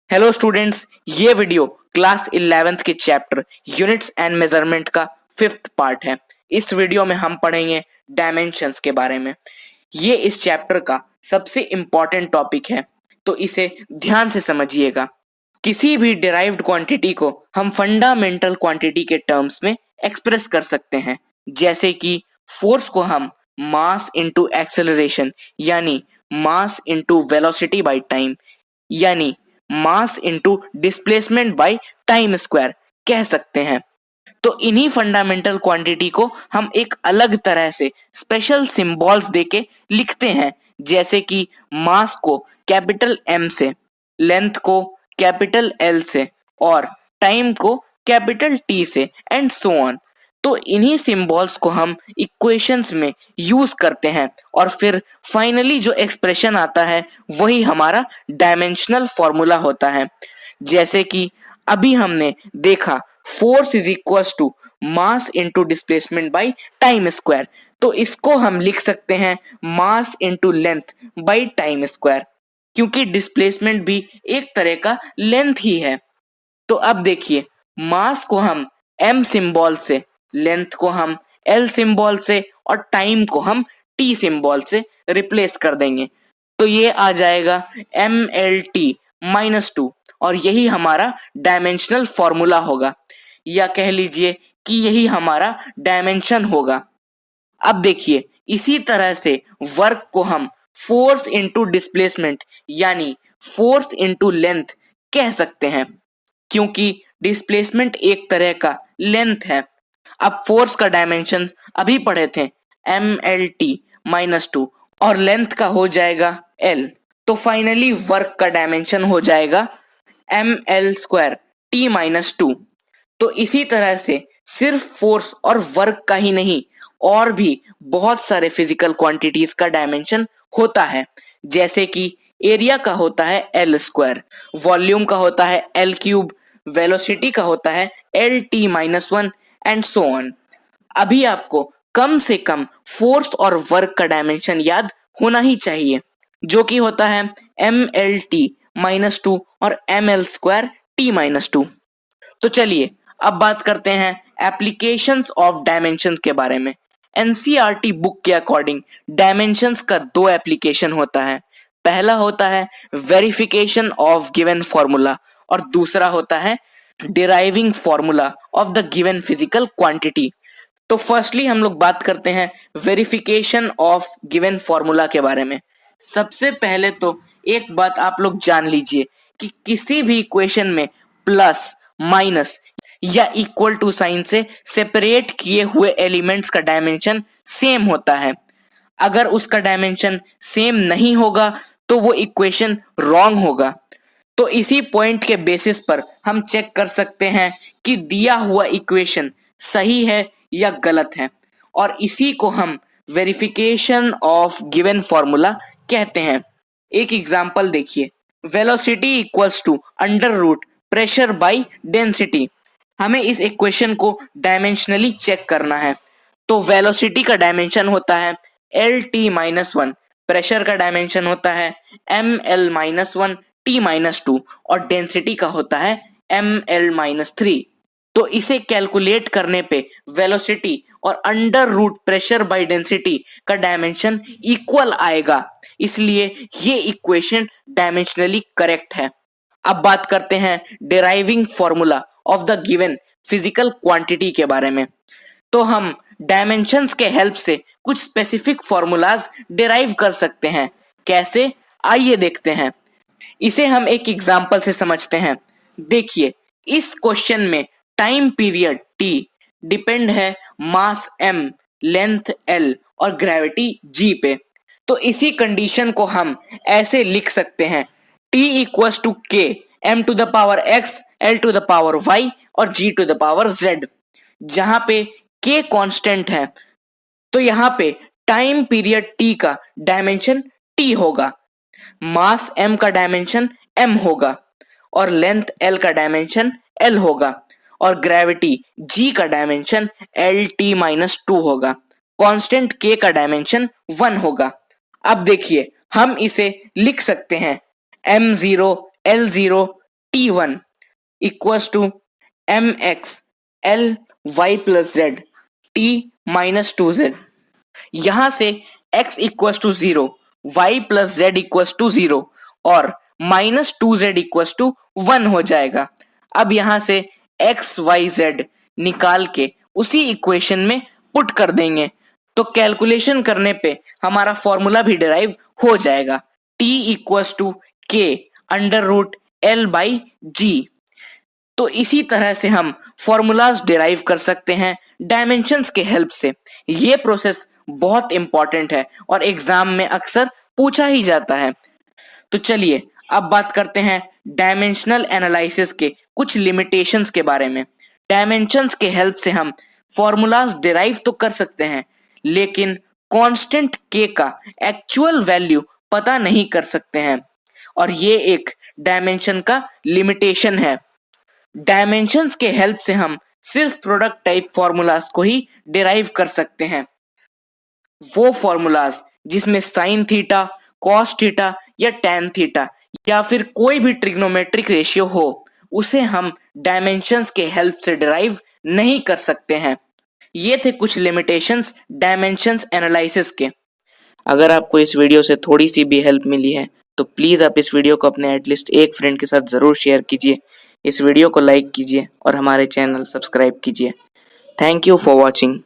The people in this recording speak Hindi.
हेलो स्टूडेंट्स, ये वीडियो क्लास 11th के चैप्टर यूनिट्स एंड मेजरमेंट का 5th पार्ट है। इस वीडियो में हम पढ़ेंगे डायमेंशंस के बारे में। ये इस चैप्टर का सबसे इम्पॉर्टेंट टॉपिक है, तो इसे ध्यान से समझिएगा। किसी भी डिराइव्ड क्वांटिटी को हम फंडामेंटल क्वांटिटी के टर्म्स में एक्सप्रेस कर सकते हैं, जैसे कि फोर्स को हम मास इनटू एक्सेलरेशन यानी mass into velocity by time यानी mass into displacement by time square कह सकते हैं। तो इन्हीं फंडामेंटल क्वांटिटी को हम एक अलग तरह से स्पेशल सिंबल्स देके लिखते हैं, जैसे कि मास को कैपिटल एम से, लेंथ को कैपिटल एल से और टाइम को कैपिटल टी से एंड सो ऑन। तो इन्हीं सिंबल्स को हम इक्वेशंस में यूज करते हैं और फिर फाइनली जो एक्सप्रेशन आता है वही हमारा डायमेंशनल फॉर्मूला होता है। जैसे कि अभी हमने देखा force is equal to mass into displacement by time square, तो इसको हम लिख सकते हैं mass into length by time square, क्योंकि डिस्प्लेसमेंट भी एक तरह का लेंथ ही है। तो अब देखिए, मास को हम m सिंबल से, लेंथ को हम l सिंबल से और टाइम को हम t सिंबल से रिप्लेस कर देंगे, तो ये आ जाएगा mlt माइनस 2 और यही हमारा डायमेंशनल फॉर्मूला होगा, या कह लीजिए कि यही हमारा डायमेंशन होगा। अब देखिए, इसी तरह से वर्क को हम फोर्स इनटू डिस्प्लेसमेंट यानी फोर्स इनटू लेंथ कह सकते हैं, क्योंकि डिस्प्लेसमेंट एक तरह का लेंथ है। अब फोर्स का डायमेंशन अभी पढ़े थे mlt माइनस 2 और लेंथ का हो जाएगा l, तो फाइनली वर्क का डायमेंशन हो जाएगा ml स्क्वायर t माइनस 2। तो इसी तरह से सिर्फ फोर्स और वर्क का ही नहीं, और भी बहुत सारे फिजिकल क्वांटिटीज का डायमेंशन होता है, जैसे कि एरिया का होता है एल स्क्वायर, वॉल्यूम का होता है एल क्यूब, वेलोसिटी का होता है L T minus 1 and so on. अभी आपको कम से कम फोर्स और वर्क का डायमेंशन याद होना ही चाहिए, जो कि होता है एम एल टी माइनस 2 और M L square T minus 2। तो चलिए अब बात करते हैं एप्लीकेशंस ऑफ डायमेंशंस के बारे में। एनसीईआरटी बुक के अकॉर्डिंग डायमेंशंस का दो एप्लीकेशन होता है। पहला होता है वेरिफिकेशन ऑफ गिवन फॉर्मूला और दूसरा होता है deriving formula of the given physical quantity. तो फर्स्टली हम लोग बात करते हैं वेरिफिकेशन ऑफ गिवन फॉर्मूला के बारे में। सबसे पहले तो एक बात आप लोग जान लीजिए कि किसी भी इक्वेशन में प्लस, माइनस या इक्वल टू साइन से सेपरेट किए हुए एलिमेंट्स का डायमेंशन सेम होता है। अगर उसका डायमेंशन सेम नहीं होगा तो वो इक्वेशन रॉन्ग होगा। तो इसी पॉइंट के बेसिस पर हम चेक कर सकते हैं कि दिया हुआ इक्वेशन सही है या गलत है, और इसी को हम वेरिफिकेशन ऑफ गिवन फॉर्मूला कहते हैं। एक एग्जांपल देखिए, velocity equals to under root pressure by density. हमें इस इक्वेशन को डायमेंशनली चेक करना है। तो वेलोसिटी का डायमेंशन होता है एल टी माइनस 1, प्रेशर का डायमेंशन होता है M L minus 1 T minus 2 और डेंसिटी का होता है एम एल माइनस 3। तो इसे कैलकुलेट करने पे वेलोसिटी और under root pressure by density का डायमेंशन इक्वल आएगा, इसलिए ये इक्वेशन डायमेंशनली करेक्ट है। अब बात करते हैं deriving formula of the given physical quantity के बारे में। तो हम डायमेंशंस के हेल्प से कुछ स्पेसिफिक फॉर्मूलाज डिराइव कर सकते हैं। कैसे, आइए देखते हैं। इसे हम एक एग्जांपल से समझते हैं। देखिए, इस क्वेश्चन में टाइम पीरियड t डिपेंड है मास m, लेंथ l और ग्रेविटी g पे। तो इसी कंडीशन को हम ऐसे लिख सकते हैं t equals to k m to the power x, l to the power y और g to the power z, जहां पे k कांस्टेंट है। तो यहाँ पे टाइम पीरियड t का डायमेंशन t होगा, मास m का डायमेंशन m होगा और लेंथ l का डायमेंशन l होगा और ग्रेविटी g का डायमेंशन एल टी माइनस 2 होगा। कांस्टेंट k का डायमेंशन 1 होगा। अब देखिए, हम इसे लिख सकते हैं m0 l0 T1 equals to M X L Y plus Z T minus 2z। यहां से x equals to 0, y plus Z equals to 0 और माइनस 2z इक्वल्स टू 1 हो जाएगा। अब यहां से x y z निकाल के उसी इक्वेशन में पुट कर देंगे तो कैलकुलेशन करने पे हमारा फॉर्मूला भी डिराइव हो जाएगा। t इक्वल्स टू के अंडर रूट एल बाई जी। तो इसी तरह से हम फॉर्मूलाज डिराइव कर सकते हैं डायमेंशंस के हेल्प से। ये प्रोसेस बहुत इंपॉर्टेंट है और एग्जाम में अक्सर पूछा ही जाता है। तो चलिए अब बात करते हैं डायमेंशनल एनालिसिस के कुछ लिमिटेशंस के बारे में। डायमेंशंस के हेल्प से हम फॉर्मूलाज डिराइव तो कर सकते हैं लेकिन कांस्टेंट के का एक्चुअल वैल्यू पता नहीं कर सकते हैं और ये एक डायमेंशन का लिमिटेशन है। डायमेंशंस के हेल्प से हम सिर्फ प्रोडक्ट टाइप फॉर्मूलाज को ही डिराइव कर सकते हैं। वो फॉर्मूलाज जिसमें साइन थीटा, कॉस थीटा या टैन थीटा या फिर कोई भी ट्रिग्नोमेट्रिक रेशियो हो उसे हम डायमेंशंस के हेल्प से डिराइव नहीं कर सकते हैं। ये थे कुछ लिमिटेशंस डायमेंशंस एनालिसिस के। अगर आपको इस वीडियो से थोड़ी सी भी हेल्प मिली है तो प्लीज़ आप इस वीडियो को अपने एटलीस्ट एक फ्रेंड के साथ ज़रूर शेयर कीजिए, इस वीडियो को लाइक कीजिए और हमारे चैनल सब्सक्राइब कीजिए। Thank you for watching.